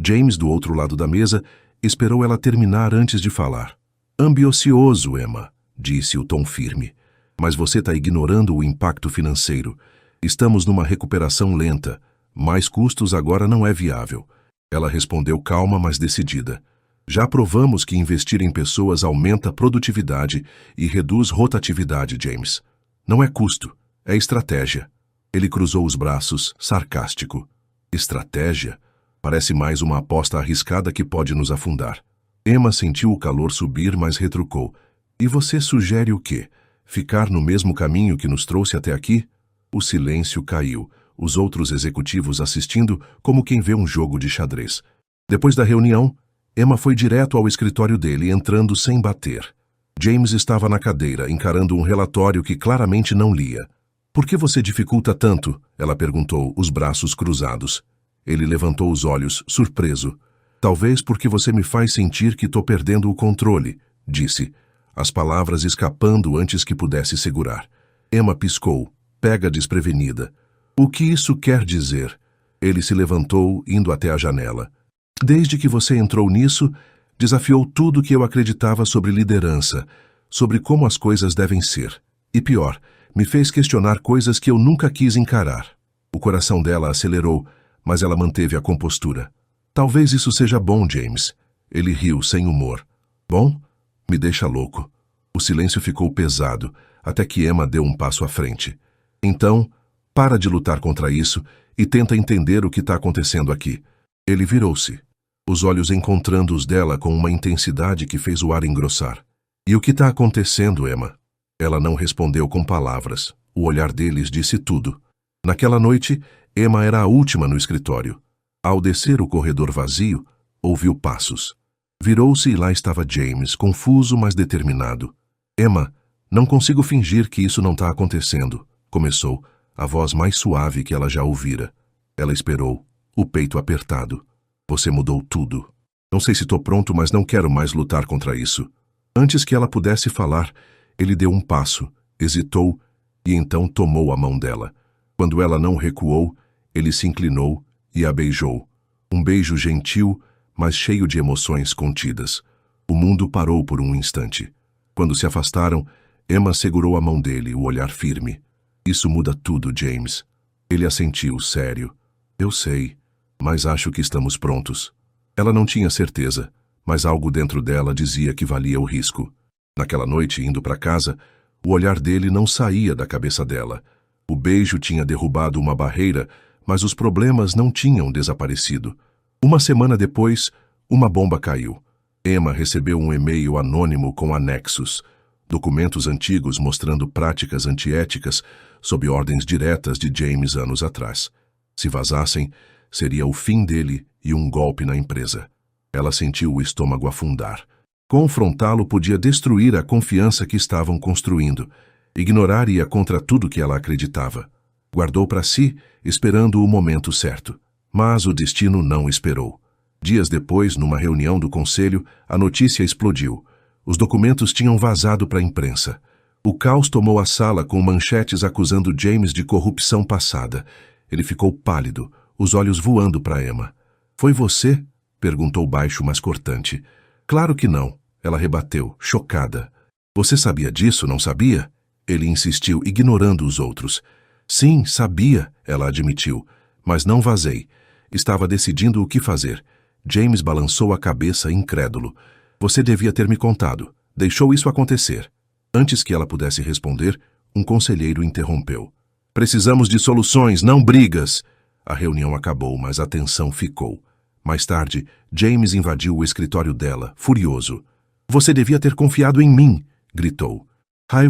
James, do outro lado da mesa, esperou ela terminar antes de falar. "Ambicioso, Emma", disse o tom firme. "Mas você está ignorando o impacto financeiro. Estamos numa recuperação lenta. Mais custos agora não é viável." Ela respondeu calma, mas decidida. "Já provamos que investir em pessoas aumenta a produtividade e reduz rotatividade, James. Não é custo, é estratégia." Ele cruzou os braços, sarcástico. "Estratégia? Parece mais uma aposta arriscada que pode nos afundar." Emma sentiu o calor subir, mas retrucou. "E você sugere o quê? Ficar no mesmo caminho que nos trouxe até aqui?" O silêncio caiu, os outros executivos assistindo como quem vê um jogo de xadrez. Depois da reunião, Emma foi direto ao escritório dele, entrando sem bater. James estava na cadeira, encarando um relatório que claramente não lia. "Por que você dificulta tanto?" ela perguntou, os braços cruzados. Ele levantou os olhos, surpreso. "Talvez porque você me faz sentir que estou perdendo o controle", disse, as palavras escapando antes que pudesse segurar. Emma piscou, pega desprevenida. "O que isso quer dizer?" Ele se levantou, indo até a janela. "Desde que você entrou nisso, desafiou tudo que eu acreditava sobre liderança, sobre como as coisas devem ser. E pior, me fez questionar coisas que eu nunca quis encarar." O coração dela acelerou, mas ela manteve a compostura. "Talvez isso seja bom, James." Ele riu, sem humor. "Bom? Me deixa louco." O silêncio ficou pesado, até que Emma deu um passo à frente. "Então, para de lutar contra isso e tenta entender o que está acontecendo aqui." Ele virou-se, os olhos encontrando os dela com uma intensidade que fez o ar engrossar. "E o que está acontecendo, Emma?" Ela não respondeu com palavras. O olhar deles disse tudo. Naquela noite, Emma era a última no escritório. Ao descer o corredor vazio, ouviu passos. Virou-se e lá estava James, confuso, mas determinado. "Emma, não consigo fingir que isso não está acontecendo", começou, a voz mais suave que ela já ouvira. Ela esperou, o peito apertado. "Você mudou tudo. Não sei se estou pronto, mas não quero mais lutar contra isso." Antes que ela pudesse falar, ele deu um passo, hesitou e então tomou a mão dela. Quando ela não recuou, ele se inclinou e a beijou. Um beijo gentil, mas cheio de emoções contidas. O mundo parou por um instante. Quando se afastaram, Emma segurou a mão dele, o olhar firme. "Isso muda tudo, James." Ele assentiu, sério. "Eu sei, mas acho que estamos prontos." Ela não tinha certeza, mas algo dentro dela dizia que valia o risco. Naquela noite, indo para casa, o olhar dele não saía da cabeça dela. O beijo tinha derrubado uma barreira, mas os problemas não tinham desaparecido. Uma semana depois, uma bomba caiu. Emma recebeu um e-mail anônimo com anexos, documentos antigos mostrando práticas antiéticas sob ordens diretas de James anos atrás. Se vazassem, seria o fim dele e um golpe na empresa. Ela sentiu o estômago afundar. Confrontá-lo podia destruir a confiança que estavam construindo. Ignorar ia contra tudo que ela acreditava. Guardou para si, esperando o momento certo. Mas o destino não esperou. Dias depois, numa reunião do conselho, a notícia explodiu. Os documentos tinham vazado para a imprensa. O caos tomou a sala com manchetes acusando James de corrupção passada. Ele ficou pálido, os olhos voando para Emma. "Foi você?" Perguntou baixo, mas cortante. Claro que não, ela rebateu, chocada. Você sabia disso, não sabia? Ele insistiu, ignorando os outros. Sim, sabia, ela admitiu, mas não vazei. Estava decidindo o que fazer. James balançou a cabeça, incrédulo. Você devia ter me contado. Deixou isso acontecer. Antes que ela pudesse responder, um conselheiro interrompeu. Precisamos de soluções, não brigas. A reunião acabou, mas a tensão ficou. Mais tarde, James invadiu o escritório dela, furioso. Você devia ter confiado em mim, gritou.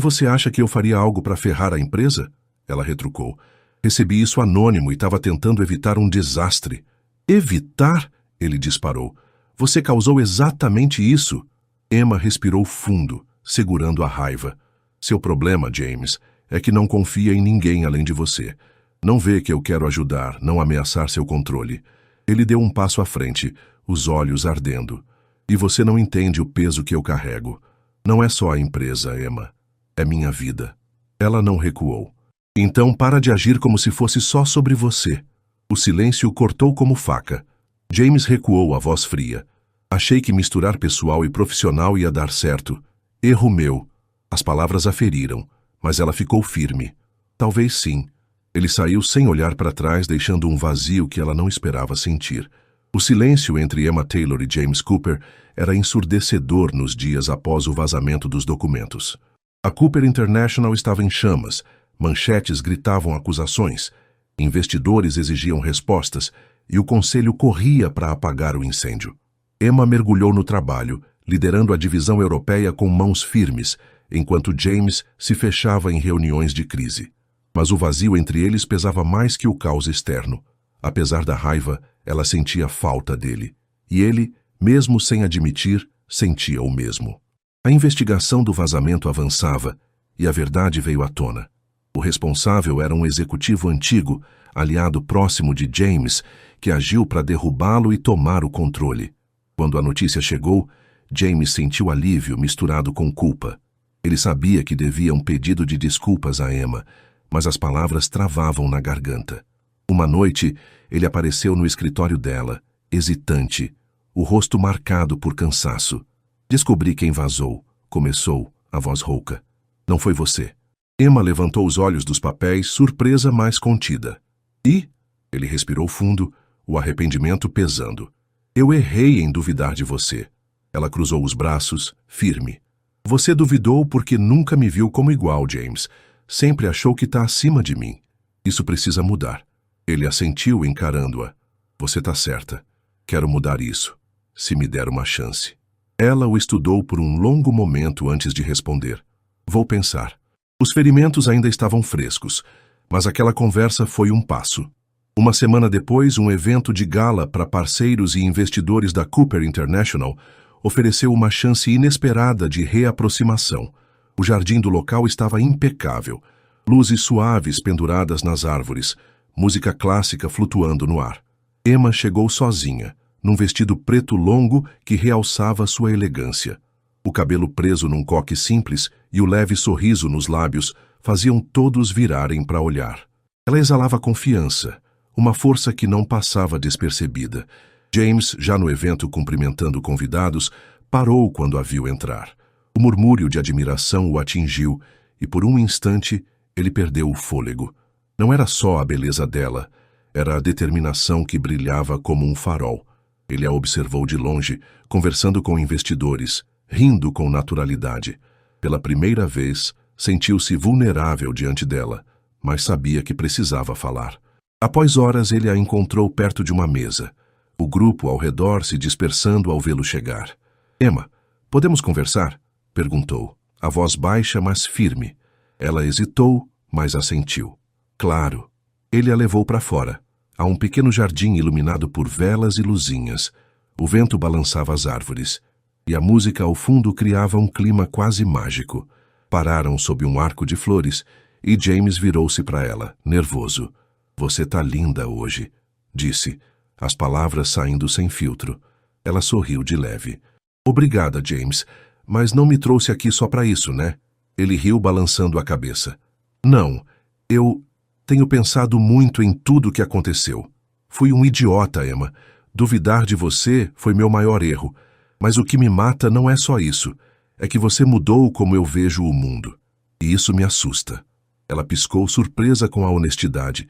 Você acha que eu faria algo para ferrar a empresa? Ela retrucou. Recebi isso anônimo e estava tentando evitar um desastre. Evitar? Ele disparou. Você causou exatamente isso. Emma respirou fundo, segurando a raiva. Seu problema, James, é que não confia em ninguém além de você. Não vê que eu quero ajudar, não ameaçar seu controle. Ele deu um passo à frente, os olhos ardendo. E você não entende o peso que eu carrego. Não é só a empresa, Emma. É minha vida. Ela não recuou. Então para de agir como se fosse só sobre você. O silêncio cortou como faca. James recuou, a voz fria. Achei que misturar pessoal e profissional ia dar certo. Erro meu. As palavras a feriram, mas ela ficou firme. Talvez sim. Ele saiu sem olhar para trás, deixando um vazio que ela não esperava sentir. O silêncio entre Emma Taylor e James Cooper era ensurdecedor nos dias após o vazamento dos documentos. A Cooper International estava em chamas, manchetes gritavam acusações, investidores exigiam respostas e o conselho corria para apagar o incêndio. Emma mergulhou no trabalho, liderando a divisão europeia com mãos firmes, enquanto James se fechava em reuniões de crise. Mas o vazio entre eles pesava mais que o caos externo. Apesar da raiva, ela sentia falta dele. E ele, mesmo sem admitir, sentia o mesmo. A investigação do vazamento avançava e a verdade veio à tona. O responsável era um executivo antigo, aliado próximo de James, que agiu para derrubá-lo e tomar o controle. Quando a notícia chegou, James sentiu alívio misturado com culpa. Ele sabia que devia um pedido de desculpas a Emma, mas as palavras travavam na garganta. Uma noite, ele apareceu no escritório dela, hesitante, o rosto marcado por cansaço. Descobri quem vazou, começou, a voz rouca. Não foi você. Emma levantou os olhos dos papéis, surpresa, mas contida. E? Ele respirou fundo, o arrependimento pesando. Eu errei em duvidar de você. Ela cruzou os braços, firme. Você duvidou porque nunca me viu como igual, James. Sempre achou que está acima de mim. Isso precisa mudar. Ele assentiu, encarando-a. Você está certa. Quero mudar isso, se me der uma chance. Ela o estudou por um longo momento antes de responder. Vou pensar. Os ferimentos ainda estavam frescos, mas aquela conversa foi um passo. Uma semana depois, um evento de gala para parceiros e investidores da Cooper International ofereceu uma chance inesperada de reaproximação. O jardim do local estava impecável, luzes suaves penduradas nas árvores, música clássica flutuando no ar. Emma chegou sozinha, num vestido preto longo que realçava sua elegância. O cabelo preso num coque simples e o leve sorriso nos lábios faziam todos virarem para olhar. Ela exalava confiança, uma força que não passava despercebida. James, já no evento cumprimentando convidados, parou quando a viu entrar. O murmúrio de admiração o atingiu e, por um instante, ele perdeu o fôlego. Não era só a beleza dela, era a determinação que brilhava como um farol. Ele a observou de longe, conversando com investidores, rindo com naturalidade. Pela primeira vez, sentiu-se vulnerável diante dela, mas sabia que precisava falar. Após horas, ele a encontrou perto de uma mesa. O grupo ao redor se dispersando ao vê-lo chegar. Emma, podemos conversar? Perguntou, a voz baixa, mas firme. Ela hesitou, mas assentiu. Claro. Ele a levou para fora, a um pequeno jardim iluminado por velas e luzinhas. O vento balançava as árvores, e a música ao fundo criava um clima quase mágico. Pararam sob um arco de flores, e James virou-se para ela, nervoso. Você tá linda hoje, disse, as palavras saindo sem filtro. Ela sorriu de leve. Obrigada, James, mas não me trouxe aqui só para isso, né? Ele riu balançando a cabeça. Não, eu tenho pensado muito em tudo o que aconteceu. Fui um idiota, Emma. Duvidar de você foi meu maior erro, mas o que me mata não é só isso. É que você mudou como eu vejo o mundo. E isso me assusta. Ela piscou, surpresa com a honestidade.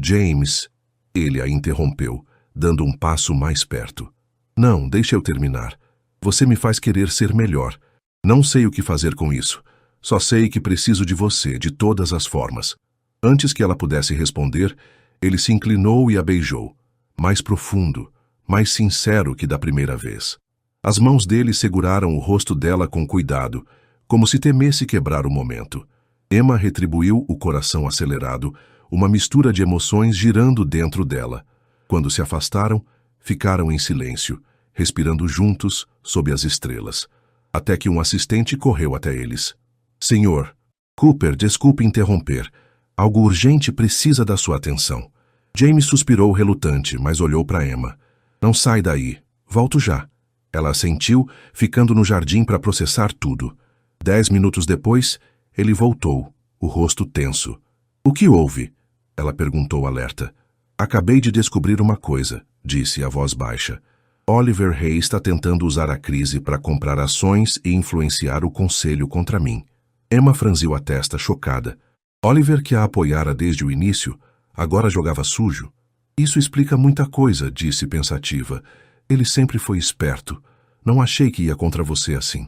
James, ele a interrompeu, dando um passo mais perto. Não, deixe eu terminar. Você me faz querer ser melhor. Não sei o que fazer com isso. Só sei que preciso de você, de todas as formas. Antes que ela pudesse responder, ele se inclinou e a beijou. Mais profundo, mais sincero que da primeira vez. As mãos dele seguraram o rosto dela com cuidado, como se temesse quebrar o momento. Emma retribuiu o coração acelerado, uma mistura de emoções girando dentro dela. Quando se afastaram, ficaram em silêncio, respirando juntos sob as estrelas, até que um assistente correu até eles. Senhor, Cooper, desculpe interromper. Algo urgente precisa da sua atenção. James suspirou relutante, mas olhou para Emma. Não sai daí. Volto já. Ela assentiu, ficando no jardim para processar tudo. 10 minutos depois, ele voltou, o rosto tenso. O que houve? Ela perguntou alerta. Acabei de descobrir uma coisa, disse a voz baixa. Oliver Hayes está tentando usar a crise para comprar ações e influenciar o conselho contra mim. Emma franziu a testa, chocada. Oliver, que a apoiara desde o início, agora jogava sujo. Isso explica muita coisa, disse pensativa. Ele sempre foi esperto. Não achei que ia contra você assim.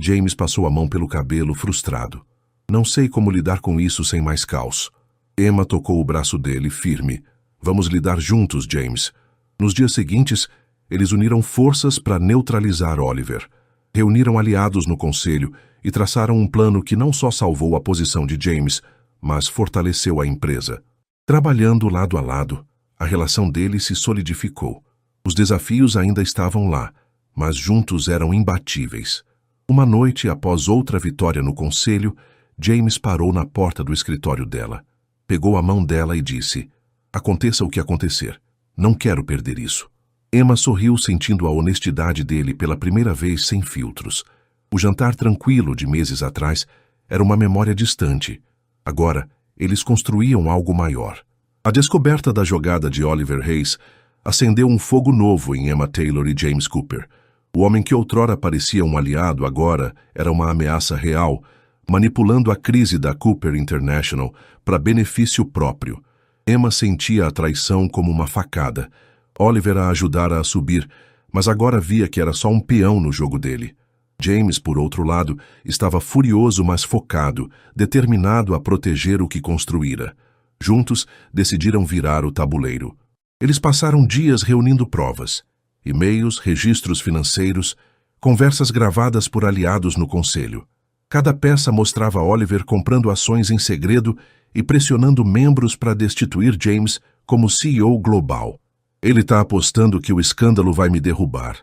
James passou a mão pelo cabelo, frustrado. Não sei como lidar com isso sem mais caos. Emma tocou o braço dele, firme. Vamos lidar juntos, James. Nos dias seguintes, eles uniram forças para neutralizar Oliver. Reuniram aliados no conselho e traçaram um plano que não só salvou a posição de James, mas fortaleceu a empresa. Trabalhando lado a lado, a relação deles se solidificou. Os desafios ainda estavam lá, mas juntos eram imbatíveis. Uma noite, após outra vitória no conselho, James parou na porta do escritório dela. Pegou a mão dela e disse, aconteça o que acontecer, não quero perder isso. Emma sorriu, sentindo a honestidade dele pela primeira vez sem filtros. O jantar tranquilo de meses atrás era uma memória distante. Agora, eles construíam algo maior. A descoberta da jogada de Oliver Hayes acendeu um fogo novo em Emma Taylor e James Cooper. O homem que outrora parecia um aliado agora era uma ameaça real, manipulando a crise da Cooper International para benefício próprio. Emma sentia a traição como uma facada. Oliver a ajudara a subir, mas agora via que era só um peão no jogo dele. James, por outro lado, estava furioso, mas focado, determinado a proteger o que construíra. Juntos, decidiram virar o tabuleiro. Eles passaram dias reunindo provas, e-mails, registros financeiros, conversas gravadas por aliados no conselho. Cada peça mostrava Oliver comprando ações em segredo e pressionando membros para destituir James como CEO global. Ele está apostando que o escândalo vai me derrubar,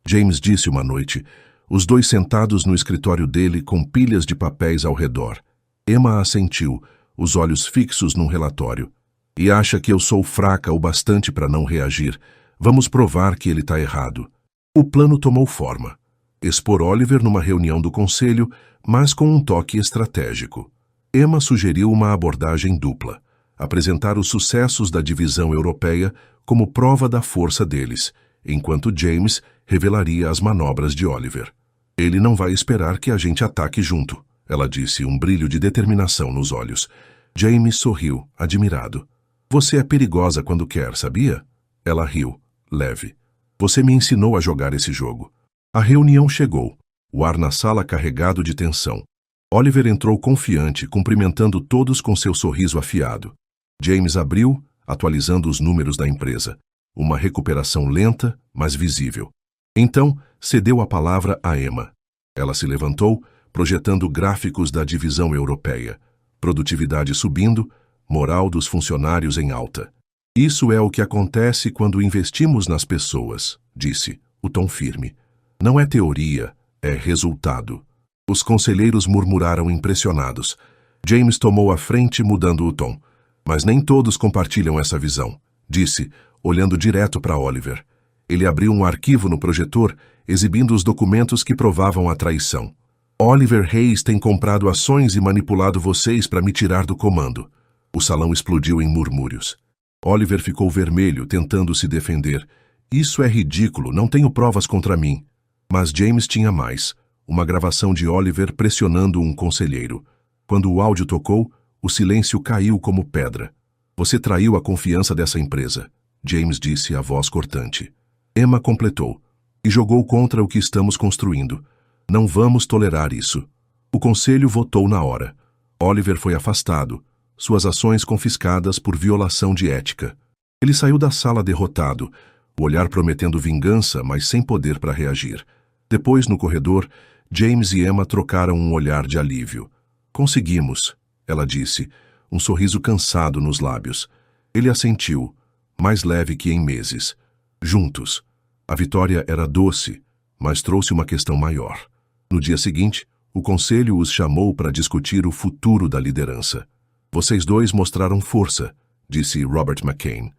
James disse uma noite, os dois sentados no escritório dele com pilhas de papéis ao redor. Emma assentiu, os olhos fixos num relatório. E acha que eu sou fraca o bastante para não reagir. Vamos provar que ele está errado. O plano tomou forma. Expor Oliver numa reunião do conselho, mas com um toque estratégico. Emma sugeriu uma abordagem dupla. Apresentar os sucessos da divisão europeia como prova da força deles, enquanto James revelaria as manobras de Oliver. Ele não vai esperar que a gente ataque junto, ela disse, um brilho de determinação nos olhos. James sorriu, admirado. Você é perigosa quando quer, sabia? Ela riu, leve. Você me ensinou a jogar esse jogo. A reunião chegou, o ar na sala carregado de tensão. Oliver entrou confiante, cumprimentando todos com seu sorriso afiado. James abriu, atualizando os números da empresa. Uma recuperação lenta, mas visível. Então, cedeu a palavra a Emma. Ela se levantou, projetando gráficos da divisão europeia. Produtividade subindo, moral dos funcionários em alta. Isso é o que acontece quando investimos nas pessoas, disse, o tom firme. Não é teoria, é resultado. Os conselheiros murmuraram impressionados. James tomou a frente, mudando o tom. Mas nem todos compartilham essa visão, disse, olhando direto para Oliver. Ele abriu um arquivo no projetor, exibindo os documentos que provavam a traição. Oliver Hayes tem comprado ações e manipulado vocês para me tirar do comando. O salão explodiu em murmúrios. Oliver ficou vermelho, tentando se defender, Isso é ridículo, não tenho provas contra mim. Mas James tinha mais. Uma gravação de Oliver pressionando um conselheiro. Quando o áudio tocou, o silêncio caiu como pedra. Você traiu a confiança dessa empresa, James disse a voz cortante. Emma completou. E jogou contra o que estamos construindo. Não vamos tolerar isso. O conselho votou na hora. Oliver foi afastado, suas ações confiscadas por violação de ética. Ele saiu da sala derrotado, o olhar prometendo vingança, mas sem poder para reagir. Depois, no corredor, James e Emma trocaram um olhar de alívio. Conseguimos, ela disse, um sorriso cansado nos lábios. Ele assentiu, mais leve que em meses. Juntos. A vitória era doce, mas trouxe uma questão maior. No dia seguinte, o conselho os chamou para discutir o futuro da liderança. Vocês dois mostraram força, disse Robert McCain.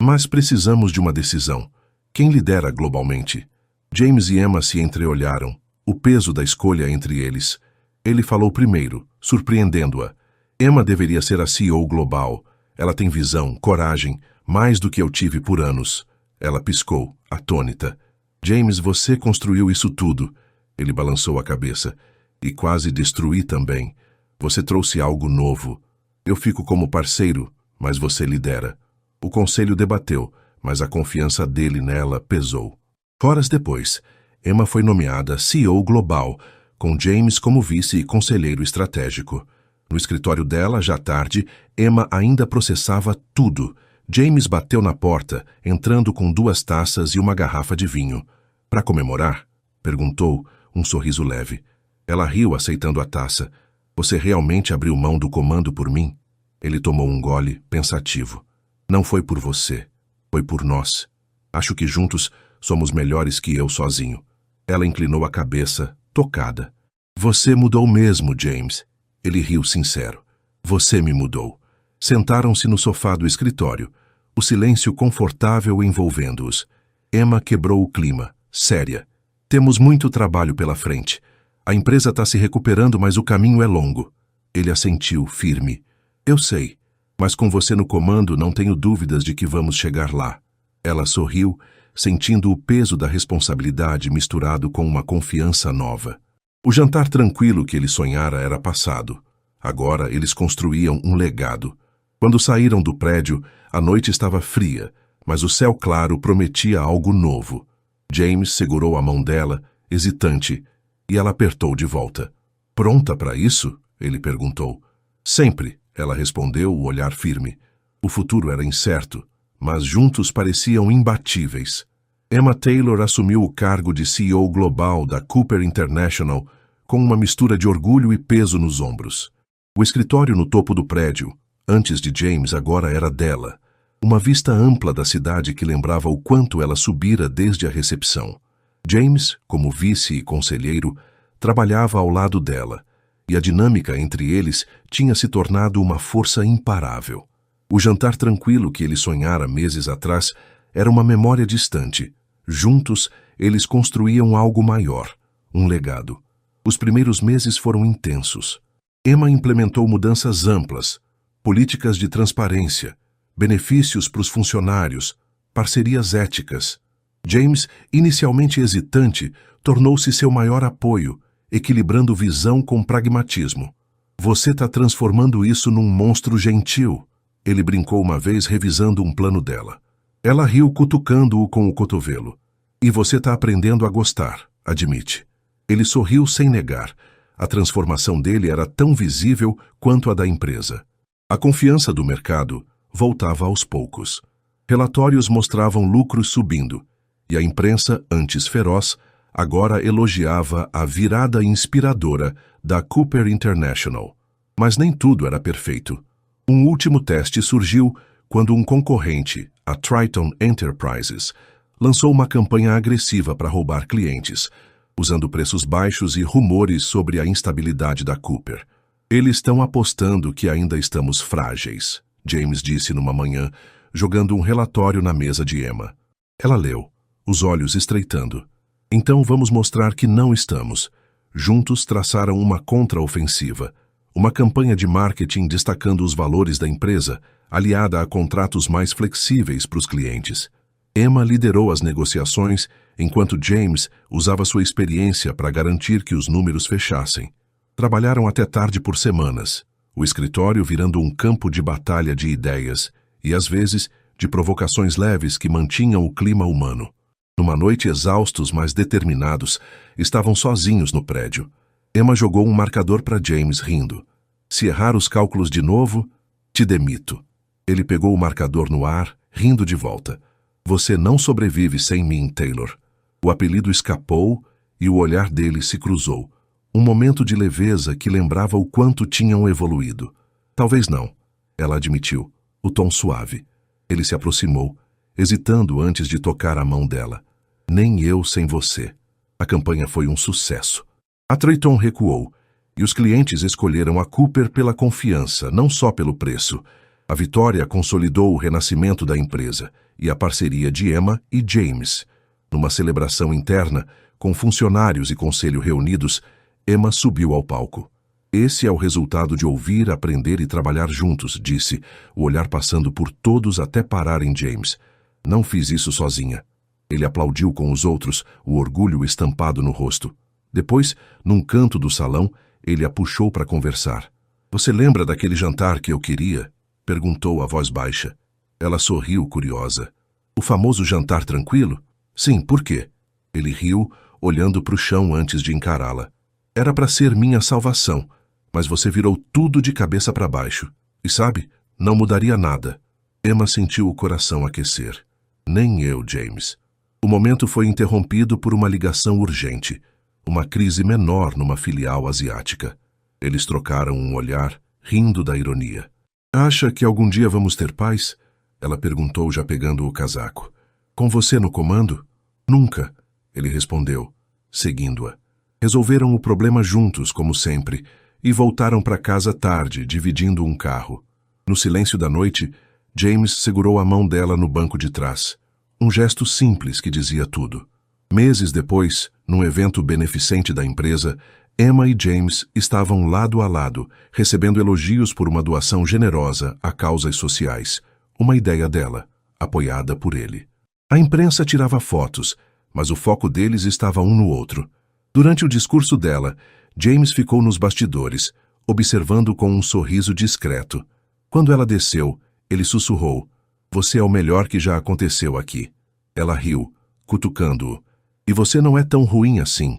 Mas precisamos de uma decisão. Quem lidera globalmente? James e Emma se entreolharam, o peso da escolha entre eles. Ele falou primeiro, surpreendendo-a. Emma deveria ser a CEO global. Ela tem visão, coragem, mais do que eu tive por anos. Ela piscou, atônita. James, você construiu isso tudo. Ele balançou a cabeça. E quase destruí também. Você trouxe algo novo. Eu fico como parceiro, mas você lidera. O conselho debateu, mas a confiança dele nela pesou. Horas depois, Emma foi nomeada CEO global, com James como vice e conselheiro estratégico. No escritório dela, já tarde, Emma ainda processava tudo. James bateu na porta, entrando com 2 taças e uma garrafa de vinho. Para comemorar? Perguntou, um sorriso leve. Ela riu aceitando a taça. Você realmente abriu mão do comando por mim? Ele tomou um gole, pensativo. Não foi por você, foi por nós. Acho que juntos somos melhores que eu sozinho. Ela inclinou a cabeça, tocada. Você mudou mesmo, James. Ele riu sincero. Você me mudou. Sentaram-se no sofá do escritório, o silêncio confortável envolvendo-os. Emma quebrou o clima, séria. Temos muito trabalho pela frente. A empresa está se recuperando, mas o caminho é longo. Ele assentiu, firme. Eu sei, mas com você no comando não tenho dúvidas de que vamos chegar lá. Ela sorriu, sentindo o peso da responsabilidade misturado com uma confiança nova. O jantar tranquilo que ele sonhara era passado. Agora eles construíam um legado. Quando saíram do prédio, a noite estava fria, mas o céu claro prometia algo novo. James segurou a mão dela, hesitante, e ela apertou de volta. Pronta para isso? Ele perguntou. Sempre, ela respondeu, o olhar firme. O futuro era incerto, mas juntos pareciam imbatíveis. Emma Taylor assumiu o cargo de CEO global da Cooper International com uma mistura de orgulho e peso nos ombros. O escritório no topo do prédio, antes de James, agora era dela. Uma vista ampla da cidade que lembrava o quanto ela subira desde a recepção. James, como vice e conselheiro, trabalhava ao lado dela, e a dinâmica entre eles tinha se tornado uma força imparável. O jantar tranquilo que ele sonhara meses atrás era uma memória distante. Juntos, eles construíam algo maior, um legado. Os primeiros meses foram intensos. Emma implementou mudanças amplas, políticas de transparência, benefícios para os funcionários, parcerias éticas. James, inicialmente hesitante, tornou-se seu maior apoio, equilibrando visão com pragmatismo. Você está transformando isso num monstro gentil, ele brincou uma vez revisando um plano dela. Ela riu cutucando-o com o cotovelo. E você está aprendendo a gostar, admite. Ele sorriu sem negar. A transformação dele era tão visível quanto a da empresa. A confiança do mercado voltava aos poucos. Relatórios mostravam lucros subindo, e a imprensa, antes feroz, agora elogiava a virada inspiradora da Cooper International. Mas nem tudo era perfeito. Um último teste surgiu quando um concorrente, a Triton Enterprises, lançou uma campanha agressiva para roubar clientes, usando preços baixos e rumores sobre a instabilidade da Cooper. Eles estão apostando que ainda estamos frágeis, James disse numa manhã, jogando um relatório na mesa de Emma. Ela leu, os olhos estreitando. Então vamos mostrar que não estamos. Juntos traçaram uma contra-ofensiva, uma campanha de marketing destacando os valores da empresa, aliada a contratos mais flexíveis para os clientes. Emma liderou as negociações, enquanto James usava sua experiência para garantir que os números fechassem. Trabalharam até tarde por semanas, o escritório virando um campo de batalha de ideias e, às vezes, de provocações leves que mantinham o clima humano. Numa noite, exaustos, mas determinados, estavam sozinhos no prédio. Emma jogou um marcador para James, rindo. Se errar os cálculos de novo, te demito. Ele pegou o marcador no ar, rindo de volta. Você não sobrevive sem mim, Taylor. O apelido escapou e o olhar dele se cruzou. Um momento de leveza que lembrava o quanto tinham evoluído. Talvez não, ela admitiu, o tom suave. Ele se aproximou, hesitando antes de tocar a mão dela. Nem eu sem você. A campanha foi um sucesso. A Trayton recuou, e os clientes escolheram a Cooper pela confiança, não só pelo preço. A vitória consolidou o renascimento da empresa e a parceria de Emma e James. Numa celebração interna, com funcionários e conselho reunidos, Emma subiu ao palco. Esse é o resultado de ouvir, aprender e trabalhar juntos, disse, o olhar passando por todos até parar em James. Não fiz isso sozinha. Ele aplaudiu com os outros, o orgulho estampado no rosto. Depois, num canto do salão, ele a puxou para conversar. Você lembra daquele jantar que eu queria? Perguntou a voz baixa. Ela sorriu, curiosa. O famoso jantar tranquilo? Sim, por quê? Ele riu, olhando para o chão antes de encará-la. Era para ser minha salvação, mas você virou tudo de cabeça para baixo. E sabe, não mudaria nada. Emma sentiu o coração aquecer. Nem eu, James. O momento foi interrompido por uma ligação urgente. Uma crise menor numa filial asiática. Eles trocaram um olhar, rindo da ironia. Acha que algum dia vamos ter paz? Ela perguntou, já pegando o casaco. Com você no comando? Nunca, ele respondeu, seguindo-a. Resolveram o problema juntos, como sempre, e voltaram para casa tarde, dividindo um carro. No silêncio da noite, James segurou a mão dela no banco de trás. Um gesto simples que dizia tudo. Meses depois, num evento beneficente da empresa, Emma e James estavam lado a lado, recebendo elogios por uma doação generosa a causas sociais. Uma ideia dela, apoiada por ele. A imprensa tirava fotos, mas o foco deles estava um no outro. Durante o discurso dela, James ficou nos bastidores, observando com um sorriso discreto. Quando ela desceu, ele sussurrou, "Você é o melhor que já aconteceu aqui." Ela riu, cutucando-o. "E você não é tão ruim assim."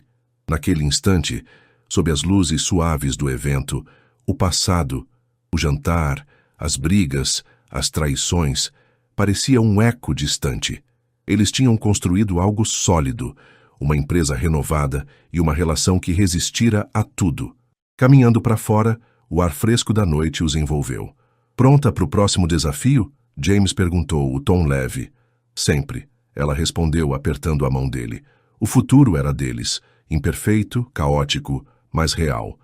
Naquele instante, sob as luzes suaves do evento, o passado, o jantar, as brigas, as traições, parecia um eco distante. Eles tinham construído algo sólido, uma empresa renovada e uma relação que resistira a tudo. Caminhando para fora, o ar fresco da noite os envolveu. "Pronta para o próximo desafio?" James perguntou, o tom leve. "Sempre," ela respondeu, apertando a mão dele. O futuro era deles, imperfeito, caótico, mas real.